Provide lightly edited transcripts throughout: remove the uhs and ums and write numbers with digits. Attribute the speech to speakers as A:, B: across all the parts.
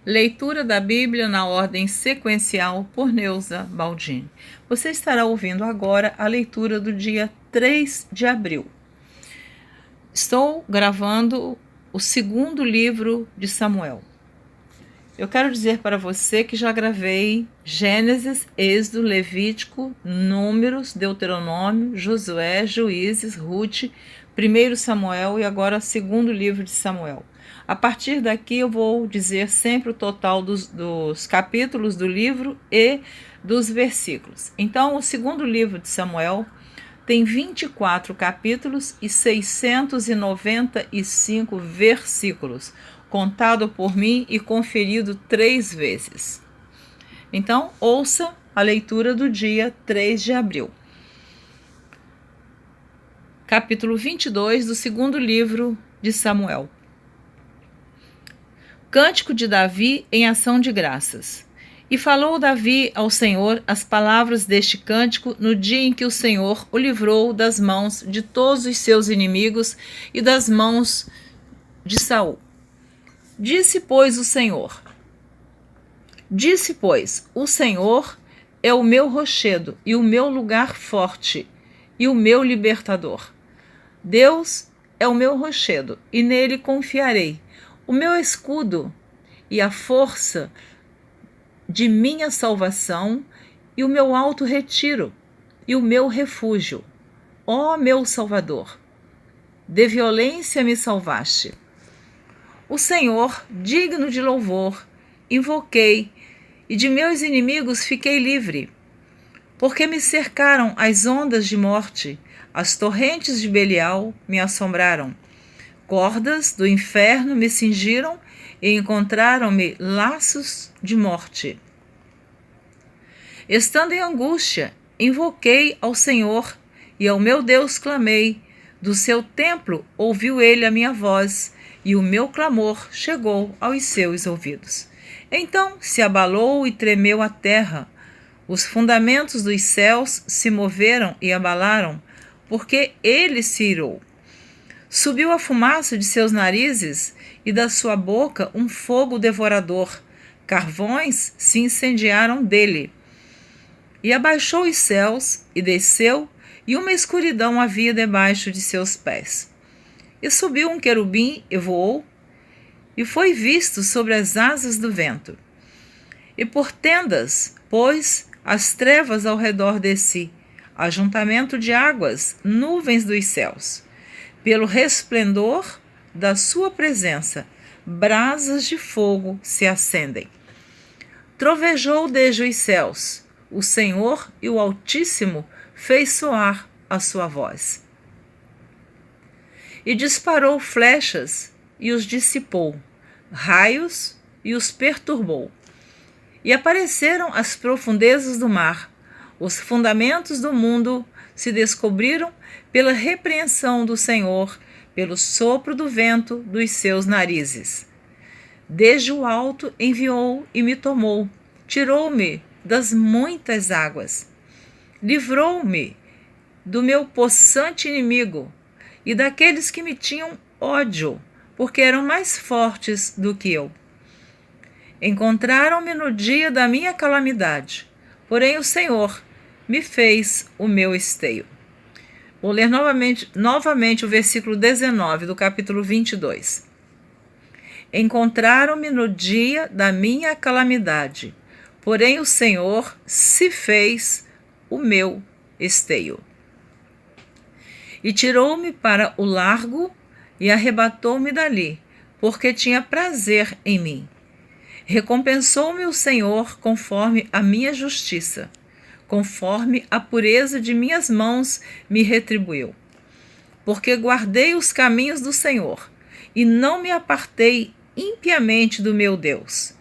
A: Leitura da Bíblia na ordem sequencial por Neuza Baldini. Você estará ouvindo agora a leitura do dia 3 de abril. Estou gravando o segundo livro de Samuel. Eu quero dizer para você que já gravei Gênesis, Êxodo, Levítico, Números, Deuteronômio, Josué, Juízes, Rute, 1 Samuel e agora segundo livro de Samuel. A partir daqui eu vou dizer sempre o total dos capítulos do livro e dos versículos. Então, o segundo livro de Samuel tem 24 capítulos e 695 versículos, contado por mim e conferido 3 vezes. Então, ouça a leitura do dia 3 de abril. Capítulo 22 do segundo livro de Samuel. Cântico de Davi em ação de graças. E falou Davi ao Senhor as palavras deste cântico no dia em que o Senhor o livrou das mãos de todos os seus inimigos e das mãos de Saul. Disse, pois, o Senhor é o meu rochedo e o meu lugar forte e o meu libertador. Deus é o meu rochedo e nele confiarei, o meu escudo e a força de minha salvação e o meu alto retiro e o meu refúgio. Ó meu Salvador, de violência me salvaste. O Senhor, digno de louvor, invoquei, e de meus inimigos fiquei livre. Porque me cercaram as ondas de morte, as torrentes de Belial me assombraram. Cordas do inferno me cingiram e encontraram-me laços de morte. Estando em angústia, invoquei ao Senhor e ao meu Deus clamei. Do seu templo ouviu ele a minha voz e o meu clamor chegou aos seus ouvidos. Então se abalou e tremeu a terra. Os fundamentos dos céus se moveram e abalaram, porque ele se irou. Subiu a fumaça de seus narizes e da sua boca um fogo devorador. Carvões se incendiaram dele. E abaixou os céus e desceu, e uma escuridão havia debaixo de seus pés. E subiu um querubim e voou, e foi visto sobre as asas do vento. E por tendas pôs as trevas ao redor de si, ajuntamento de águas, nuvens dos céus. Pelo resplendor da sua presença, brasas de fogo se acendem. Trovejou desde os céus, o Senhor e o Altíssimo fez soar a sua voz. E disparou flechas e os dissipou, raios e os perturbou. E apareceram as profundezas do mar, os fundamentos do mundo se descobriram pela repreensão do Senhor, pelo sopro do vento dos seus narizes. Desde o alto enviou e me tomou, tirou-me das muitas águas. Livrou-me do meu possante inimigo e daqueles que me tinham ódio, porque eram mais fortes do que eu. Encontraram-me no dia da minha calamidade, porém o Senhor me fez o meu esteio. Vou ler novamente o versículo 19 do capítulo 22. Encontraram-me no dia da minha calamidade, porém o Senhor se fez o meu esteio. E tirou-me para o largo e arrebatou-me dali, porque tinha prazer em mim. Recompensou-me o Senhor conforme a minha justiça, conforme a pureza de minhas mãos me retribuiu. Porque guardei os caminhos do Senhor e não me apartei impiamente do meu Deus,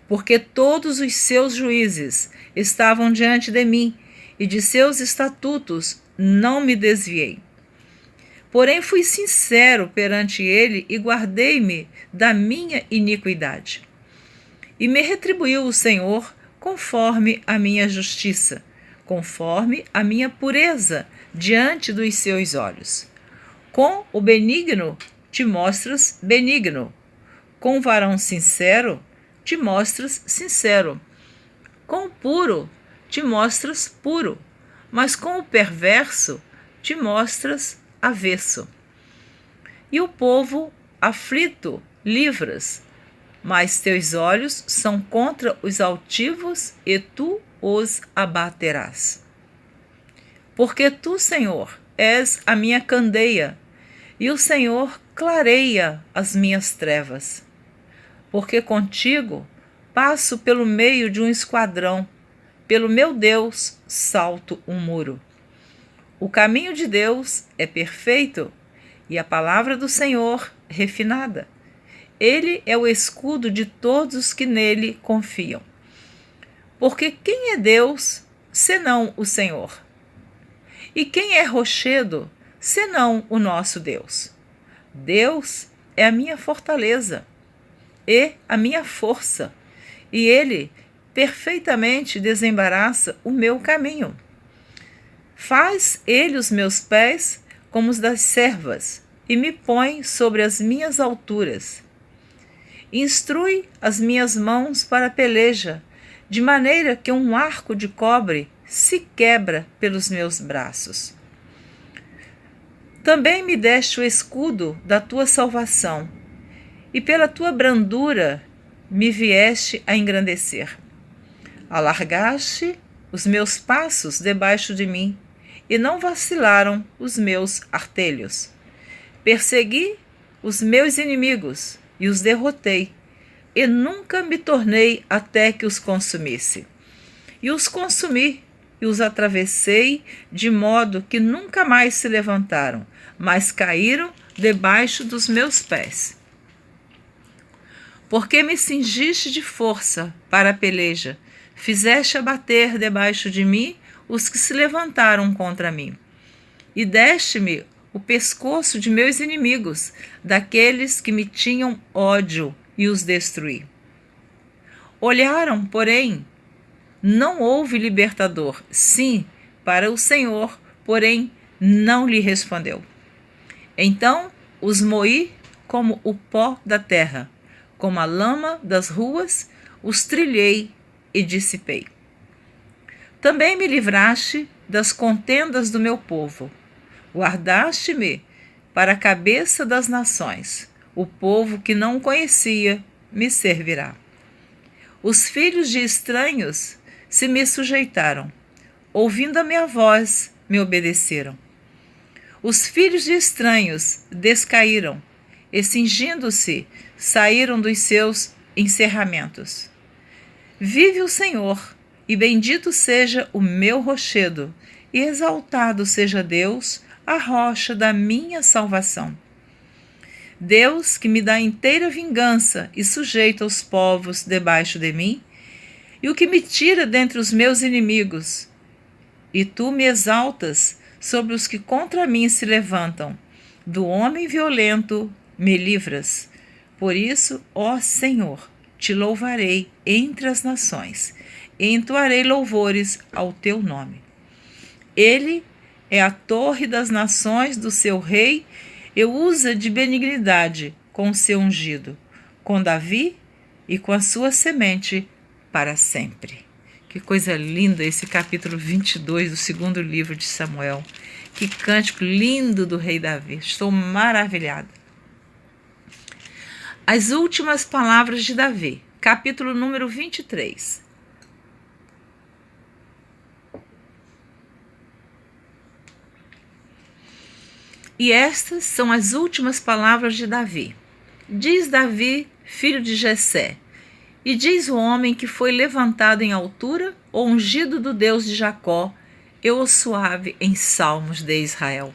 A: porque todos os seus juízes estavam diante de mim e de seus estatutos não me desviei. Porém fui sincero perante ele e guardei-me da minha iniquidade. E me retribuiu o Senhor conforme a minha justiça, conforme a minha pureza diante dos seus olhos. Com o benigno te mostras benigno, com o varão sincero te mostras sincero. Com o puro, te mostras puro, mas com o perverso, te mostras avesso. E o povo aflito livras, mas teus olhos são contra os altivos e tu os abaterás. Porque tu, Senhor, és a minha candeia, e o Senhor clareia as minhas trevas. Porque contigo passo pelo meio de um esquadrão, pelo meu Deus salto um muro. O caminho de Deus é perfeito, e a palavra do Senhor refinada. Ele é o escudo de todos os que nele confiam. Porque quem é Deus, senão o Senhor? E quem é rochedo, senão o nosso Deus? Deus é a minha fortaleza e a minha força, e ele perfeitamente desembaraça o meu caminho. Faz ele os meus pés como os das servas, e me põe sobre as minhas alturas. Instrui as minhas mãos para a peleja, de maneira que um arco de cobre se quebra pelos meus braços. Também me deste o escudo da tua salvação, e pela tua brandura me vieste a engrandecer. Alargaste os meus passos debaixo de mim, e não vacilaram os meus artelhos. Persegui os meus inimigos e os derrotei, e nunca me tornei até que os consumisse. E os consumi e os atravessei, de modo que nunca mais se levantaram, mas caíram debaixo dos meus pés. Porque me cingiste de força para a peleja, fizeste abater debaixo de mim os que se levantaram contra mim. E deste-me o pescoço de meus inimigos, daqueles que me tinham ódio, e os destruí. Olharam, porém, não houve libertador, sim, para o Senhor, porém não lhe respondeu. Então os moí como o pó da terra, como a lama das ruas, os trilhei e dissipei. Também me livraste das contendas do meu povo. Guardaste-me para a cabeça das nações. O povo que não conhecia me servirá. Os filhos de estranhos se me sujeitaram. Ouvindo a minha voz, me obedeceram. Os filhos de estranhos descaíram e, cingindo-se, saíram dos seus encerramentos. Vive o Senhor, e bendito seja o meu rochedo, e exaltado seja Deus, a rocha da minha salvação. Deus que me dá inteira vingança e sujeita os povos debaixo de mim, e o que me tira dentre os meus inimigos. E tu me exaltas sobre os que contra mim se levantam. Do homem violento me livras. Por isso, ó Senhor, te louvarei entre as nações, e entoarei louvores ao teu nome. Ele é a torre das nações do seu rei, e usa de benignidade com o seu ungido, com Davi e com a sua semente para sempre. Que coisa linda esse capítulo 22 do segundo livro de Samuel. Que cântico lindo do rei Davi. Estou maravilhada. As últimas palavras de Davi, capítulo número 23. E estas são as últimas palavras de Davi. Diz Davi, filho de Jessé, e diz o homem que foi levantado em altura, o ungido do Deus de Jacó, e o suave em salmos de Israel.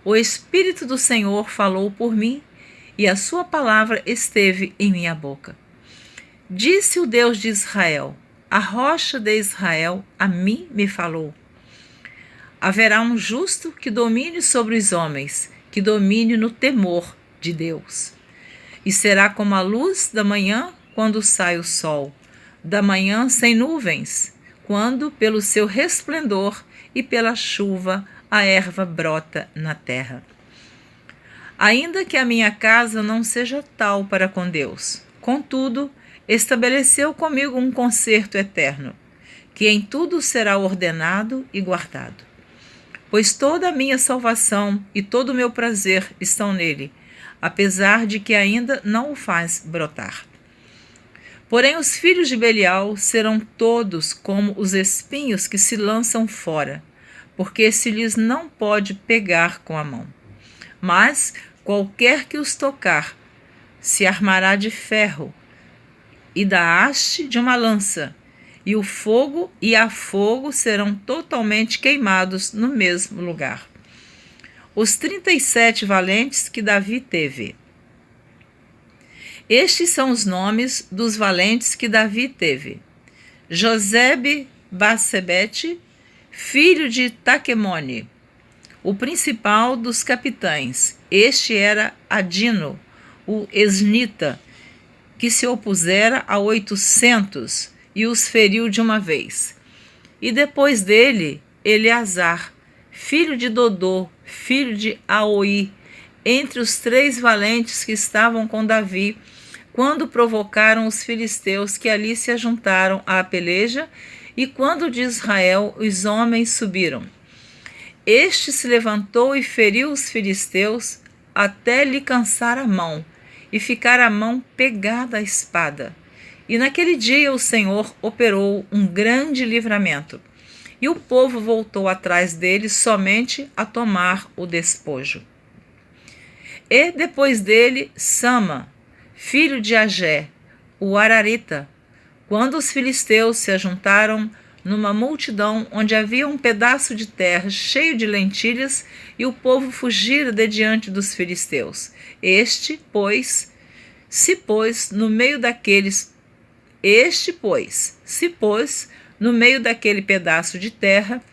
A: O Espírito do Senhor falou por mim, e a sua palavra esteve em minha boca. Disse o Deus de Israel, a rocha de Israel, a mim me falou. Haverá um justo que domine sobre os homens, que domine no temor de Deus. E será como a luz da manhã, quando sai o sol, da manhã sem nuvens, quando pelo seu resplendor e pela chuva a erva brota na terra. Ainda que a minha casa não seja tal para com Deus, contudo, estabeleceu comigo um concerto eterno, que em tudo será ordenado e guardado. Pois toda a minha salvação e todo o meu prazer estão nele, apesar de que ainda não o faz brotar. Porém, os filhos de Belial serão todos como os espinhos que se lançam fora, porque se lhes não pode pegar com a mão. Mas qualquer que os tocar se armará de ferro e da haste de uma lança, e o fogo e a fogo serão totalmente queimados no mesmo lugar. Os 37 valentes que Davi teve. Estes são os nomes dos valentes que Davi teve: Josebe-Basebete, filho de Taquemone, o principal dos capitães. Este era Adino, o esnita, que se opusera a 800 e os feriu de uma vez. E depois dele, Eleazar, filho de Dodô, filho de Aoi, entre os 3 valentes que estavam com Davi, quando provocaram os filisteus que ali se ajuntaram à peleja, e quando de Israel os homens subiram. Este se levantou e feriu os filisteus até lhe cansar a mão, e ficar a mão pegada à espada. E naquele dia o Senhor operou um grande livramento, e o povo voltou atrás dele somente a tomar o despojo. E depois dele, Sama, filho de Agé, o Ararita, quando os filisteus se ajuntaram numa multidão onde havia um pedaço de terra cheio de lentilhas, e o povo fugira de diante dos filisteus. Este, pois, se pôs no meio daquele pedaço de terra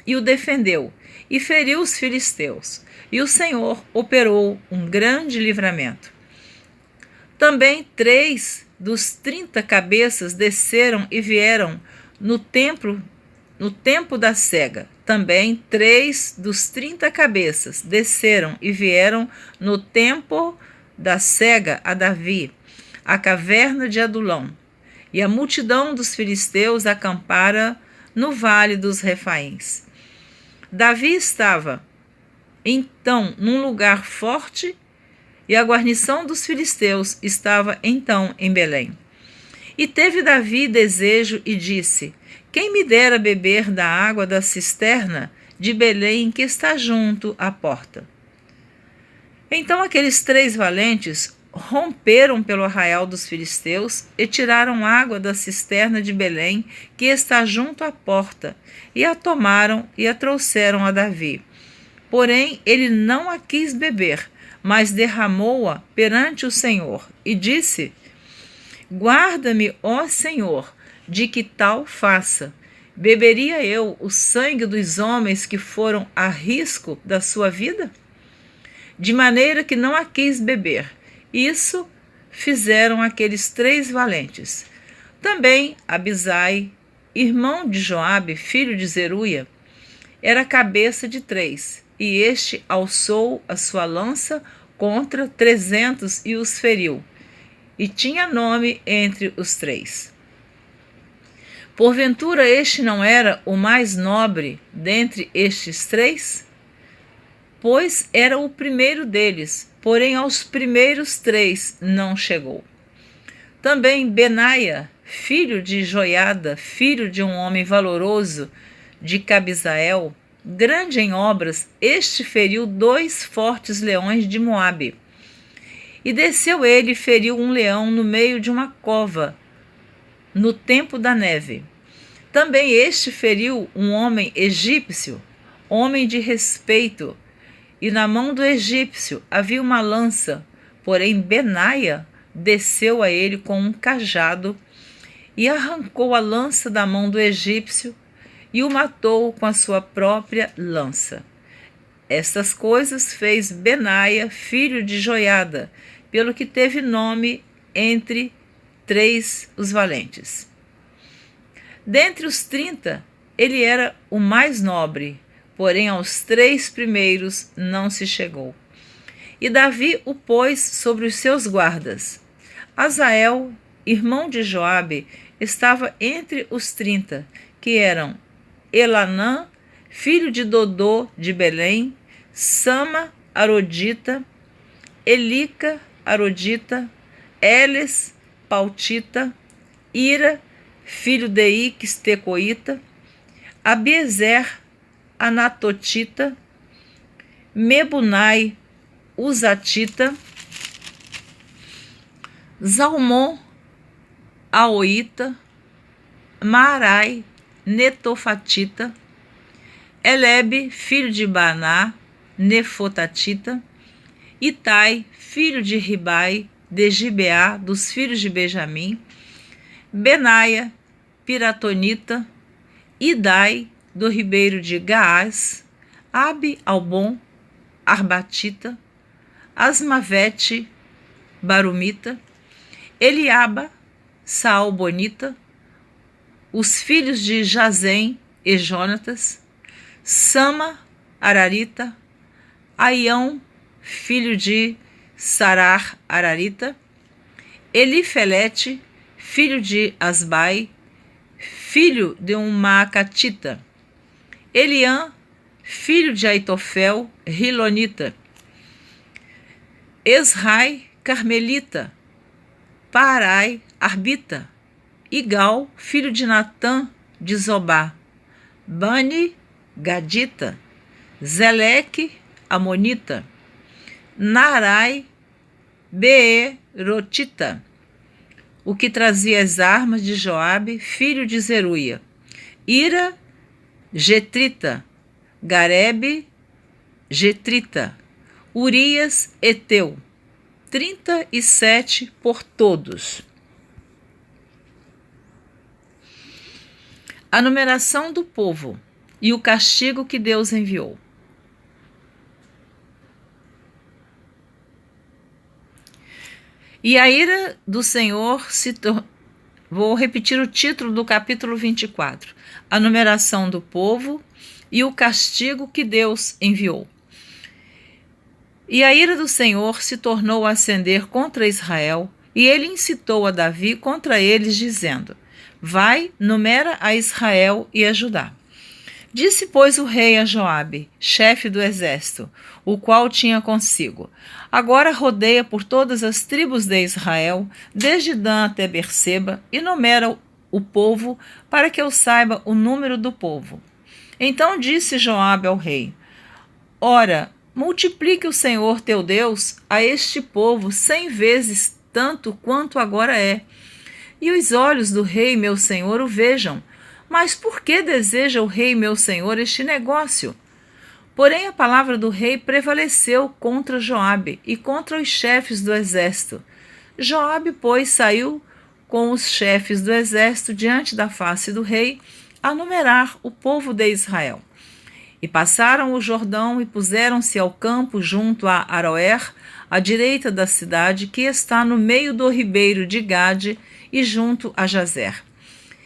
A: e o defendeu, e feriu os filisteus, e o Senhor operou um grande livramento. Também 3 dos 30 cabeças desceram e vieram no tempo da cega. Também 3 dos 30 cabeças desceram e vieram no tempo da cega a Davi, a caverna de Adulão. E a multidão dos filisteus acampara no vale dos Refaíns. Davi estava, então, num lugar forte, e a guarnição dos filisteus estava, então, em Belém. E teve Davi desejo e disse: quem me dera beber da água da cisterna de Belém que está junto à porta? Então aqueles 3 valentes romperam pelo arraial dos filisteus e tiraram água da cisterna de Belém que está junto à porta, e a tomaram e a trouxeram a Davi. Porém ele não a quis beber, mas derramou-a perante o Senhor, e disse: guarda-me, ó Senhor, de que tal faça. Beberia eu o sangue dos homens que foram a risco da sua vida? De maneira que não a quis beber. Isso fizeram aqueles 3 valentes. Também Abisai, irmão de Joabe, filho de Zeruia, era cabeça de 3, e este alçou a sua lança contra 300 e os feriu, e tinha nome entre os 3. Porventura este não era o mais nobre dentre estes 3? Pois era o primeiro deles, porém aos primeiros 3 não chegou. Também Benaia, filho de Joiada, filho de um homem valoroso de Cabizael, grande em obras, este feriu 2 fortes leões de Moabe. E desceu ele e feriu um leão no meio de uma cova, no tempo da neve. Também este feriu um homem egípcio, homem de respeito, e na mão do egípcio havia uma lança, porém Benaia desceu a ele com um cajado e arrancou a lança da mão do egípcio e o matou com a sua própria lança. Estas coisas fez Benaia, filho de Joiada, pelo que teve nome entre 3 os valentes. Dentre os 30, ele era o mais nobre, porém aos 3 primeiros não se chegou. E Davi o pôs sobre os seus guardas: Azael, irmão de Joabe, estava entre os 30, que eram Elanã, filho de Dodô de Belém, Sama, Arodita, Elica, Arodita, Eles, Pautita, Ira, filho de Ix, Tecoíta, Abiezer, Anatotita, Mebunai, Uzatita, Zalmon, Aoíta, Marai, Netofatita, Elebe, filho de Baná, Nefotatita, Itai, filho de Ribai, de Gibeá, dos filhos de Benjamim, Benaia, Piratonita, Idai, do ribeiro de Gaás, Abi Albon, Arbatita, Asmavete, Barumita, Eliaba, Saalbonita, os filhos de Jazem e Jonatas, Sama, Ararita, Aião, filho de Sarar, Ararita, Elifelete, filho de Asbai, filho de um Maacatita, Eliã, filho de Aitofel, Rilonita, Esrai, Carmelita, Parai, Arbita, Igal, filho de Natã, de Zobá, Bani, Gadita, Zeleque, Amonita, Narai, Beerotita, o que trazia as armas de Joabe, filho de Zeruia, Ira, Getrita, Garebe, Getrita, Urias, Eteu, 37 por todos. A numeração do povo e o castigo que Deus enviou. E a ira do Senhor Vou repetir o título do capítulo 24. A numeração do povo e o castigo que Deus enviou. E a ira do Senhor se tornou a acender contra Israel, e ele incitou a Davi contra eles, dizendo: Vai, numera a Israel e a Judá. Disse, pois, o rei a Joabe, chefe do exército, o qual tinha consigo: Agora rodeia por todas as tribos de Israel, desde Dan até Berseba, e numera o povo, para que eu saiba o número do povo. Então disse Joabe ao rei: Ora, multiplique o Senhor teu Deus a este povo 100 vezes tanto quanto agora é, e os olhos do rei meu senhor o vejam. Mas por que deseja o rei meu senhor este negócio? Porém a palavra do rei prevaleceu contra Joabe e contra os chefes do exército. Joabe, pois, saiu com os chefes do exército diante da face do rei a numerar o povo de Israel. E passaram o Jordão e puseram-se ao campo junto a Aroer, à direita da cidade, que está no meio do ribeiro de Gade e junto a Jazer.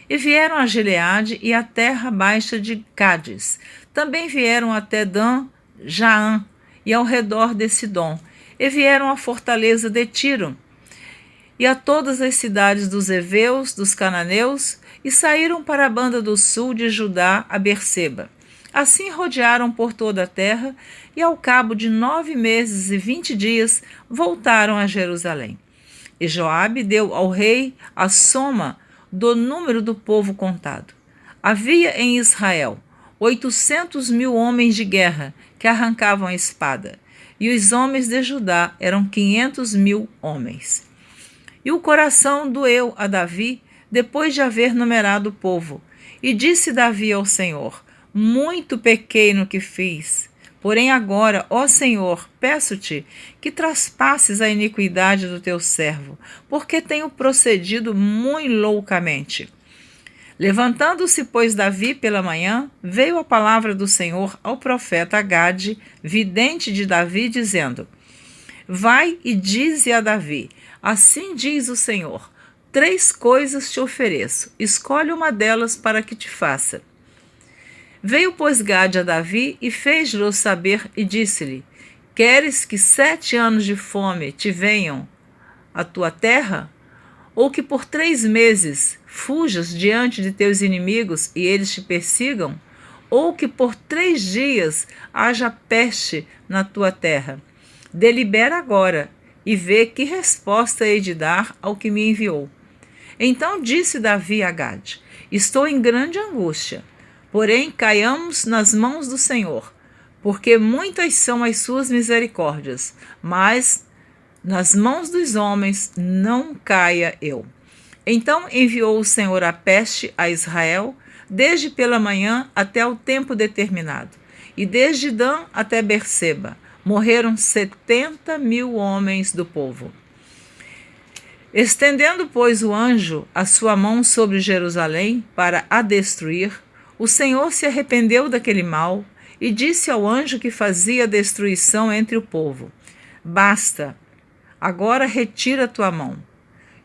A: E vieram a Gileade e a terra baixa de Cádiz. Também vieram até Dan, Jaã e ao redor de Sidom. E vieram à fortaleza de Tiro e a todas as cidades dos heveus, dos cananeus, e saíram para a banda do sul de Judá a Berseba. Assim rodearam por toda a terra, e ao cabo de 9 meses e 20 dias voltaram a Jerusalém. E Joabe deu ao rei a soma do número do povo contado. Havia em Israel 800.000 homens de guerra que arrancavam a espada, e os homens de Judá eram 500.000 homens. E o coração doeu a Davi depois de haver numerado o povo. E disse Davi ao Senhor: Muito pequei no que fiz. Porém agora, ó Senhor, peço-te que traspasses a iniquidade do teu servo, porque tenho procedido muito loucamente. Levantando-se, pois, Davi pela manhã, veio a palavra do Senhor ao profeta Gade, vidente de Davi, dizendo: Vai e dize a Davi: Assim diz o Senhor: 3 coisas te ofereço, escolhe uma delas para que te faça. Veio, pois, Gade a Davi e fez-lhe saber e disse-lhe: Queres que 7 anos de fome te venham à tua terra? ou que por 3 meses fujas diante de teus inimigos e eles te persigam, ou que por 3 dias haja peste na tua terra. Delibera agora e vê que resposta hei de dar ao que me enviou. Então disse Davi a Gade: estou em grande angústia, porém caiamos nas mãos do Senhor, porque muitas são as suas misericórdias, mas nas mãos dos homens não caia eu. Então enviou o Senhor a peste a Israel, desde pela manhã até o tempo determinado, e desde Dan até Berseba. Morreram 70.000 homens do povo. Estendendo, pois, o anjo a sua mão sobre Jerusalém para a destruir, o Senhor se arrependeu daquele mal e disse ao anjo que fazia destruição entre o povo: basta, agora retira a tua mão.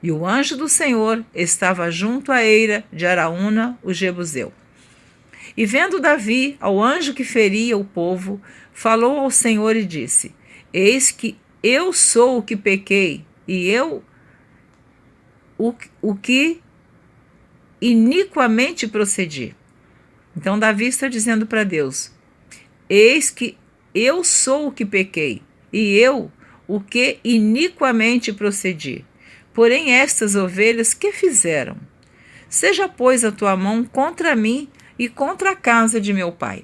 A: E o anjo do Senhor estava junto à eira de Araúna, o Jebuseu. E vendo Davi ao anjo que feria o povo, falou ao Senhor e disse: eis que eu sou o que pequei, e eu o que iniquamente procedi. Então Davi está dizendo para Deus: eis que eu sou o que pequei, e eu o que iniquamente procedi. Porém estas ovelhas que fizeram? Seja, pois, a tua mão contra mim e contra a casa de meu pai.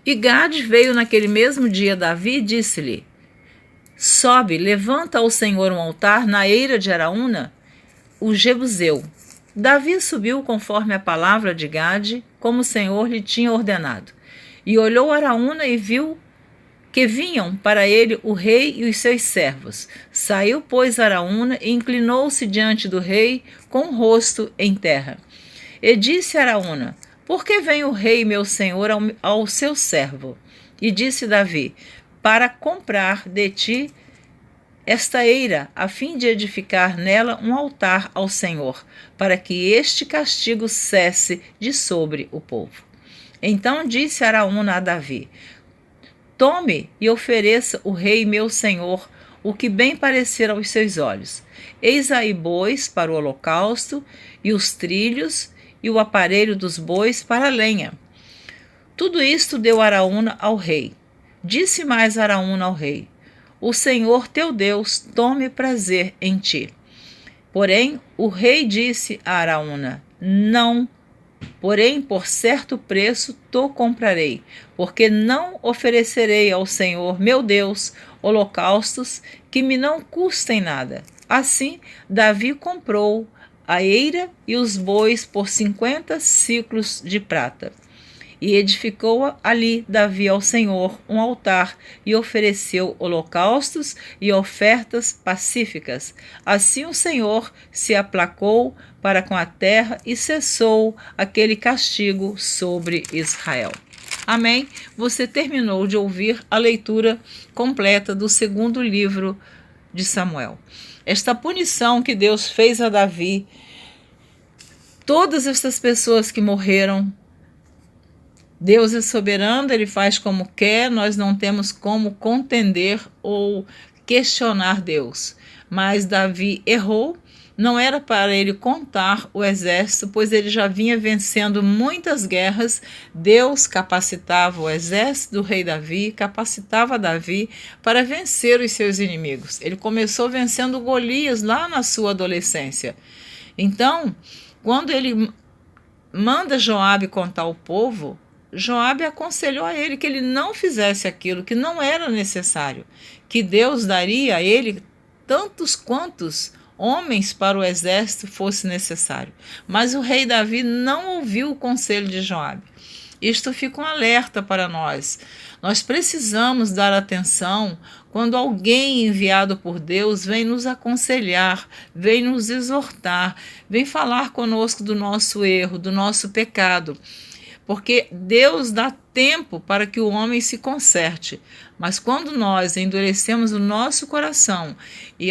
A: E Gade veio naquele mesmo dia a Davi e disse-lhe: sobe, levanta ao Senhor um altar na eira de Araúna, o Jebuseu. Davi subiu conforme a palavra de Gade, como o Senhor lhe tinha ordenado. E olhou Araúna e viu que vinham para ele o rei e os seus servos. Saiu, pois, Araúna e inclinou-se diante do rei com o rosto em terra. E disse Araúna: por que vem o rei meu senhor ao seu servo? E disse Davi: para comprar de ti esta eira, a fim de edificar nela um altar ao Senhor, para que este castigo cesse de sobre o povo. Então disse Araúna a Davi: tome e ofereça o rei meu senhor o que bem parecer aos seus olhos. Eis aí bois para o holocausto, e os trilhos, e o aparelho dos bois para a lenha. Tudo isto deu Araúna ao rei. Disse mais Araúna ao rei: o Senhor teu Deus tome prazer em ti. Porém o rei disse a Araúna: não, porém por certo preço to comprarei, porque não oferecerei ao Senhor meu Deus holocaustos que me não custem nada. Assim Davi comprou a eira e os bois por 50 siclos de prata. E edificou ali Davi ao Senhor um altar e ofereceu holocaustos e ofertas pacíficas. Assim o Senhor se aplacou para com a terra e cessou aquele castigo sobre Israel. Amém? Você terminou de ouvir a leitura completa do 2º livro de Samuel. Esta punição que Deus fez a Davi, todas essas pessoas que morreram, Deus é soberano, Ele faz como quer, nós não temos como contender ou questionar Deus. Mas Davi errou, não era para ele contar o exército, pois ele já vinha vencendo muitas guerras. Deus capacitava o exército do rei Davi, capacitava Davi para vencer os seus inimigos. Ele começou vencendo Golias lá na sua adolescência. Então, quando ele manda Joabe contar ao povo, Joabe aconselhou a ele que ele não fizesse aquilo, que não era necessário, que Deus daria a ele tantos quantos homens para o exército fosse necessário. Mas o rei Davi não ouviu o conselho de Joabe. Isto fica um alerta para nós. Nós precisamos dar atenção quando alguém enviado por Deus vem nos aconselhar, vem nos exortar, vem falar conosco do nosso erro, do nosso pecado. Porque Deus dá tempo para que o homem se conserte. Mas quando nós endurecemos o nosso coração e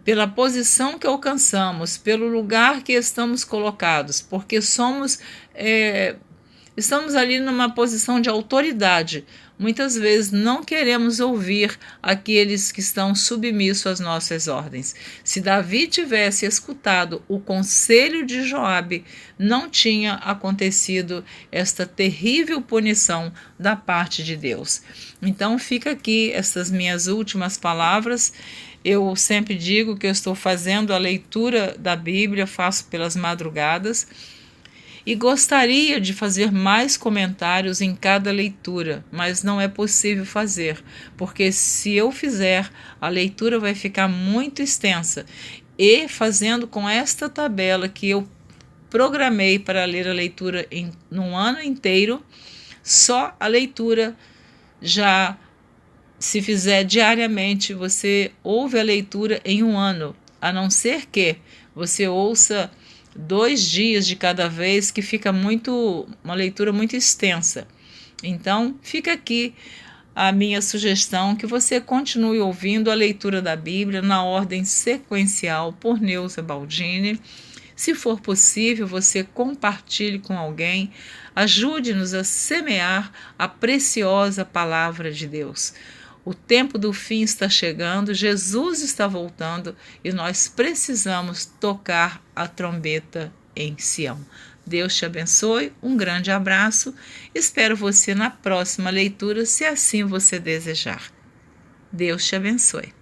A: pela posição que alcançamos, pelo lugar que estamos colocados, porque estamos ali numa posição de autoridade, muitas vezes não queremos ouvir aqueles que estão submissos às nossas ordens. Se Davi tivesse escutado o conselho de Joabe, não tinha acontecido esta terrível punição da parte de Deus. Então fica aqui essas minhas últimas palavras. Eu sempre digo que eu estou fazendo a leitura da Bíblia, faço pelas madrugadas, e gostaria de fazer mais comentários em cada leitura, mas não é possível fazer, porque se eu fizer, a leitura vai ficar muito extensa. E fazendo com esta tabela que eu programei para ler a leitura num ano inteiro, só a leitura já, se fizer diariamente, você ouve a leitura em um ano, a não ser que você ouça 2 dias de cada vez, que fica uma leitura muito extensa. Então, fica aqui a minha sugestão que você continue ouvindo a leitura da Bíblia na ordem sequencial por Neuza Baldini. Se for possível, você compartilhe com alguém, ajude-nos a semear a preciosa palavra de Deus. O tempo do fim está chegando, Jesus está voltando e nós precisamos tocar a trombeta em Sião. Deus te abençoe, um grande abraço, espero você na próxima leitura, se assim você desejar. Deus te abençoe.